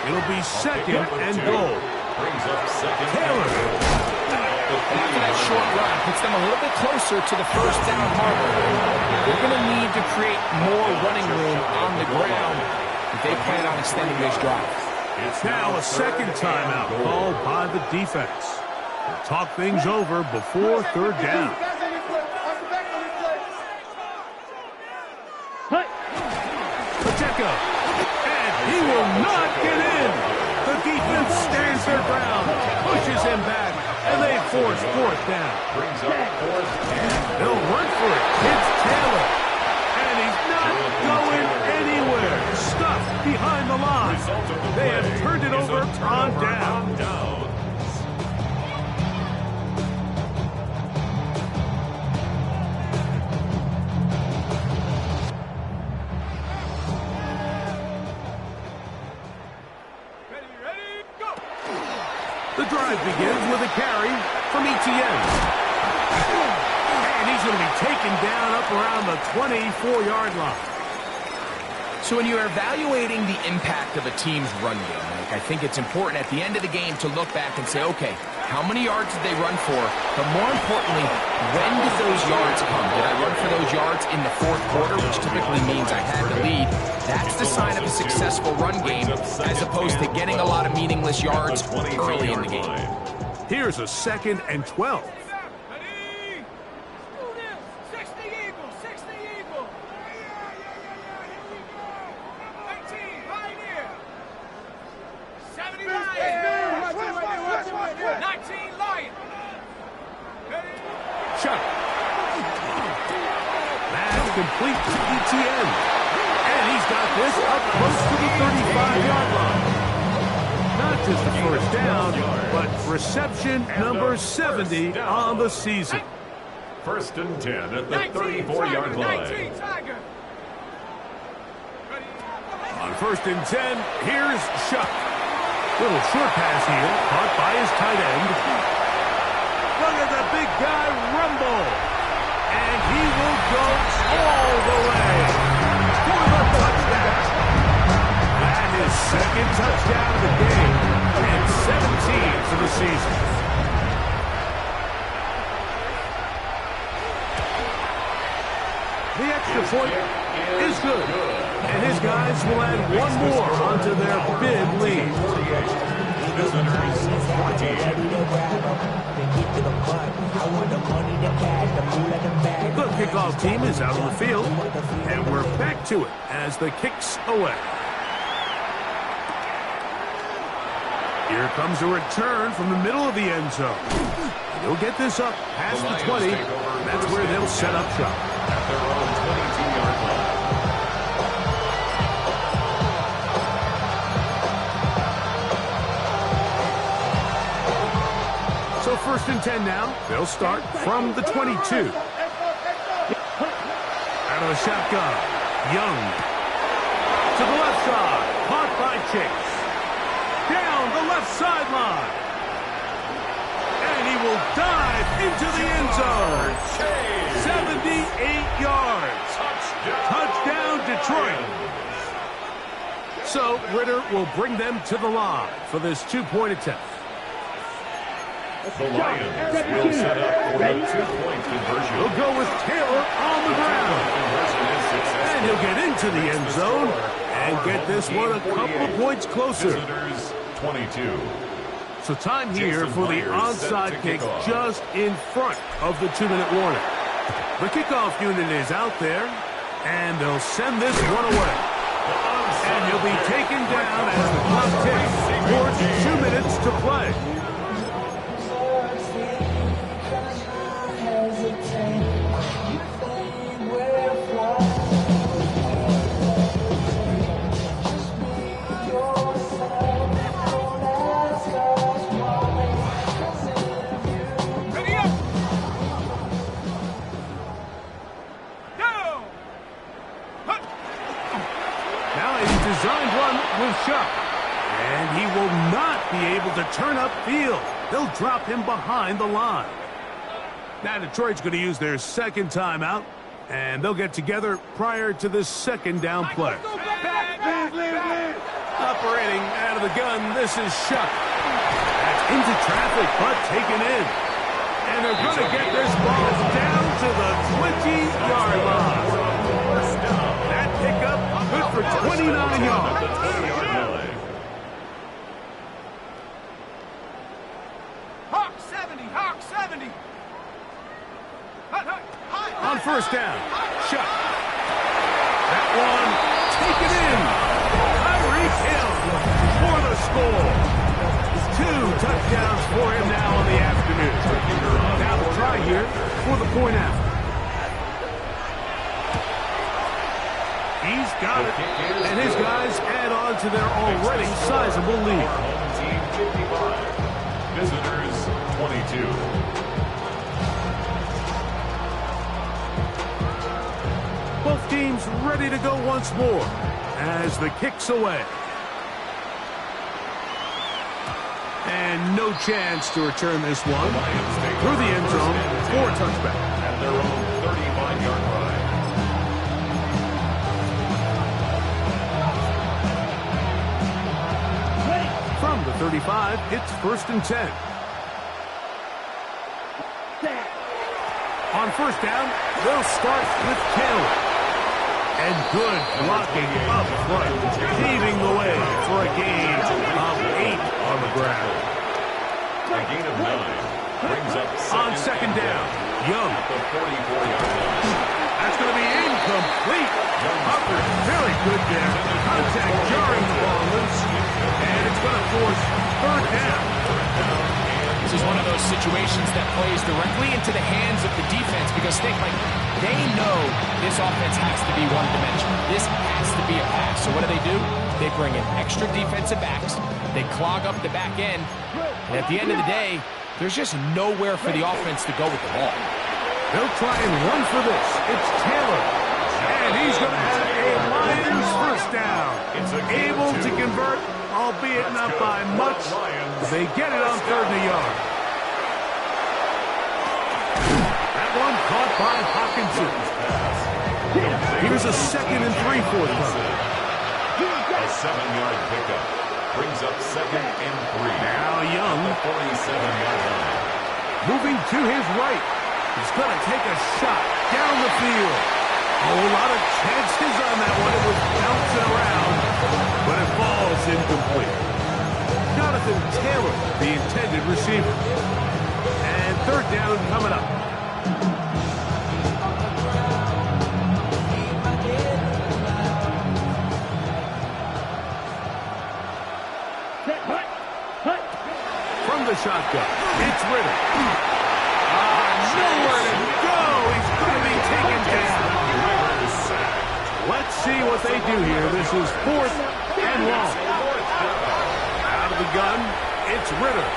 It'll be second and goal. Brings up second. Taylor. After that short run, puts them a little bit closer to the first down marker. They're going to need to create more running room on the ground if they plan on extending this drive. It's now a second timeout called by the defense. We'll talk things over before third down. Pacheco, and he will not get in. The defense stands their ground, pushes him back, and they force fourth down. Brings up fourth and They'll run for it. It's Taylor, and he's not going anywhere. Stuffed behind the line. They have turned it over on down. The drive begins with a carry from Etienne. And he's going to be taken down up around the 24-yard line. So when you're evaluating the impact of a team's run game, Mike, I think it's important at the end of the game to look back and say, okay, how many yards did they run for? But more importantly, when did those yards come? Did I run for those yards in the fourth quarter, which typically means I had the lead? That's the sign of a successful run game, as opposed to getting a lot of meaningless yards early in the game. Here's a 2nd and 12. Complete to Etienne. And he's got this up close to the 35-yard line. Not just the first down, but reception number 70 on the season. 1st and 10 at the 34-yard line. On 1st and 10, here's Shough. Little short pass here, caught by his tight end. Look at the big guy rumble. And he will go all the way for the touchdown. That is 2nd touchdown of the game. And extra point is good. And his guys will add one more onto their big lead. Visitors 14. The kickoff team is out on the field, and we're back to it as the kick's away. Here comes a return from the middle of the end zone. He'll get this up past the 20. That's where they'll set up shop. At their own 22-yard line. So 1st and 10 now. They'll start from the 22. Out of the shotgun. Young. To the left side. Caught by Chase. Down the left sideline. And he will dive into the end zone. 78 yards. Touchdown Detroit. So Ritter will bring them to the line for this 2-point attempt. The Lions will set up for the 2-point conversion. He'll go with Taylor on the ground. And he'll get into the end zone and get this one a couple of points closer. Visitors 22. So time here for the onside kick just in front of the 2-minute warning. The kickoff unit is out there, and they'll send this one away. And he'll be taken down as the clock ticks towards 2 minutes to play. Designed run with Shuck. And he will not be able to turn upfield. They'll drop him behind the line. Now Detroit's going to use their second timeout, and they'll get together prior to this second down play. Operating out of the gun, this is Shuck. That's into traffic, but taken in. And they're going to get this ball down to the 20-yard line. That pickup good for 29 yards. Hawk 70, Hawk 70. On 1st down, Shuck. That one taken in. Tyreek Hill for the score. 2 touchdowns for him now on the afternoon. Now the try here for the point after. He's got it, and his guys add on to their already sizable lead. Team 55. Visitors 22. Both teams ready to go once more as the kick's away. And no chance to return this one through the end zone for a touchback. At their own 35-yard line. From the 35, it's 1st and 10. On 1st down, they'll start with Taylor. And good blocking up front, paving the way for a gain of 8 on the ground. A gain of 9 brings up On 2nd down, Young. at the 44-yard line. That's going to be incomplete. Hubbard, very good there. Contact jarring the ball loose. And it's going to force 3rd down. This is one of those situations that plays directly into the hands of the defense because they know this offense has to be one-dimensional. This has to be a pass. So what do? They bring in extra defensive backs. They clog up the back end. And at the end of the day, there's just nowhere for the offense to go with the ball. They'll try and run for this. It's Taylor. And he's going to have a Lions 1st down. Able to convert, albeit not by much. They get it on 3rd and a yard. That one caught by Hockenson. Here's a 2nd and 3 for them. A 7-yard pickup brings up 2nd and 3. Now Young. 47-yard line. Moving to his right. He's going to take a shot down the field. Oh, a lot of chances on that one. It was bouncing around, but it falls incomplete. Jonathan Taylor, the intended receiver. And third down coming up. From the shotgun, it's Ritter. Nowhere to go. He's going to be taken down. Let's see what they do here. This is 4th and long. Out of the gun, it's Ritter.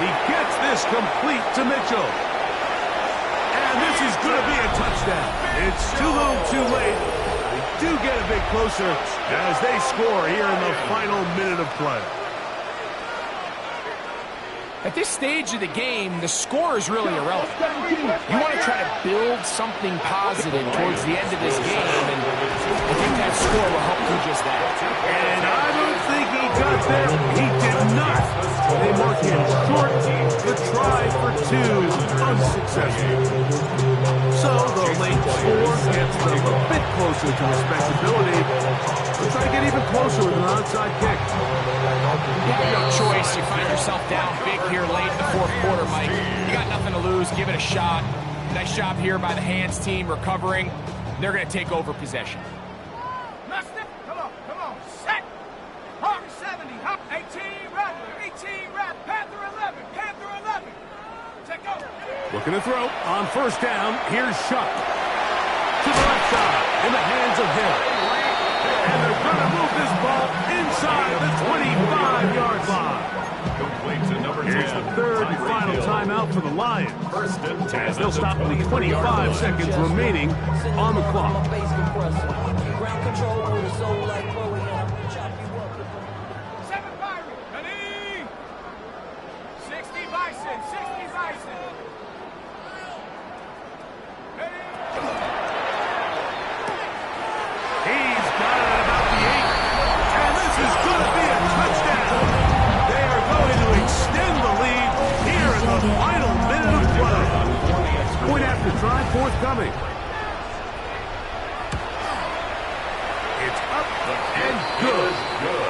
He gets this complete to Mitchell. And this is going to be a touchdown. It's too little too late. They do get a bit closer as they score here in the final minute of play. At this stage of the game, the score is really irrelevant. You want to try to build something positive towards the end of this game, and I think that score will help do just that. And I don't think he got there. He did not. They mark him short. The try for 2 unsuccessful. So the late score gets them a bit closer to respectability. They'll try to get even closer with an onside kick. You have no choice. You find yourself down big here late in the 4th quarter, Mike. You got nothing to lose. Give it a shot. Nice job here by the hands team recovering. They're going to take over possession. Mustin, come on, set. Hawk 70, Hawk 18, Rattler, 18, Rattler, Panther 11. Check over. Looking to throw on first down. Here's Shuck. To the left side in the hands of Hill. And they're going to move this ball inside the 25-yard line. Here's the 3rd and final timeout for the Lions. As they'll stop with 25 seconds remaining on the clock. Forthcoming. It's up and good.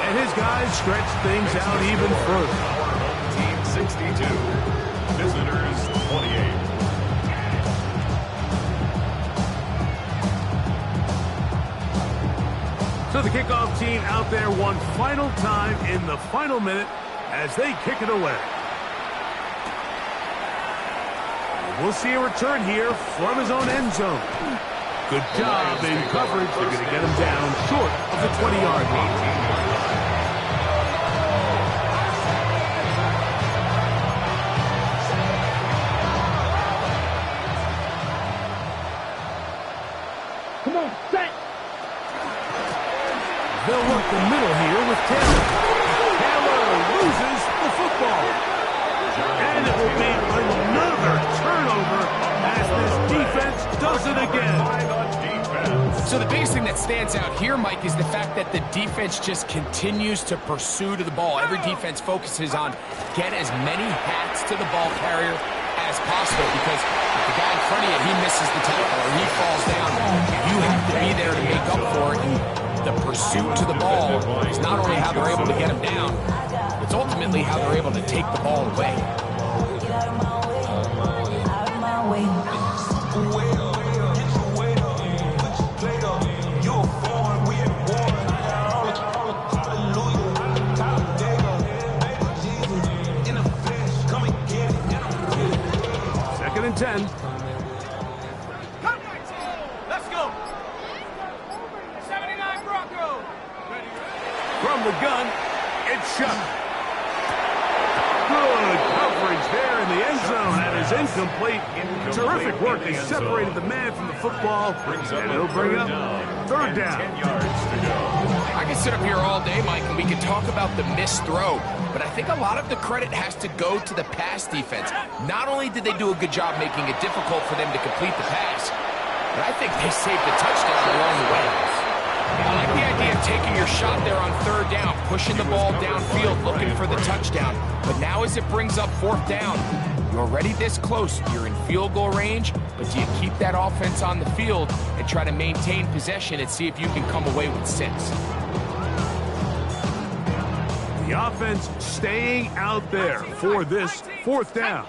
And his guys stretch things out even further. Team 62, visitors 28. So the kickoff team out there one final time in the final minute as they kick it away. We'll see a return here from his own end zone. Good job in coverage. They're going to get him down short of the 20-yard line. Come on, set. They'll work the middle here with Taylor. Taylor loses the football. And it will be another turnover as this defense does it again. So the biggest thing that stands out here, Mike, is the fact that the defense just continues to pursue to the ball. Every defense focuses on get as many hats to the ball carrier as possible, because if the guy in front of you, he misses the tackle or he falls down, you have to be there to make up for it. And the pursuit to the ball is not only how they're able to get him down, it's ultimately how they're able to take the ball away. Second and 10. Let's go. 79 Bronco. From the gun, it's Shuck. Good coverage there in the end zone. That is incomplete. Terrific work. They separated the man from the football. And it'll bring up third down. I could sit up here all day, Mike, and we could talk about the missed throw, but I think a lot of the credit has to go to the pass defense. Not only did they do a good job making it difficult for them to complete the pass, but I think they saved the touchdown along the way. I like the idea of taking your shot there on third down, pushing the ball downfield, looking for the touchdown. But now as it brings up fourth down, You're already this close. You're in field goal range, but do you keep that offense on the field and try to maintain possession and see if you can come away with 6? The offense staying out there for this 4th down.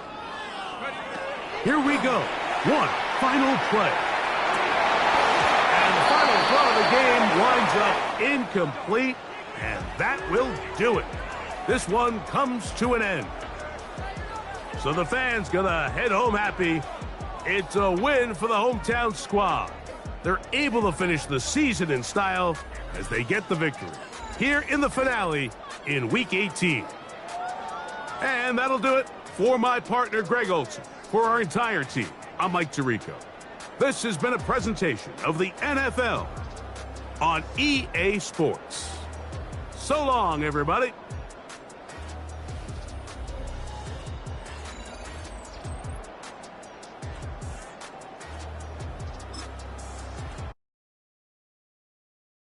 Here we go. One final play. And the final throw of the game winds up incomplete, and that will do it. This one comes to an end. So the fans gonna head home happy. It's a win for the hometown squad. They're able to finish the season in style as they get the victory here in the finale in Week 18. And that'll do it for my partner, Greg Olson. For our entire team, I'm Mike Tirico. This has been a presentation of the NFL on EA Sports. So long, everybody.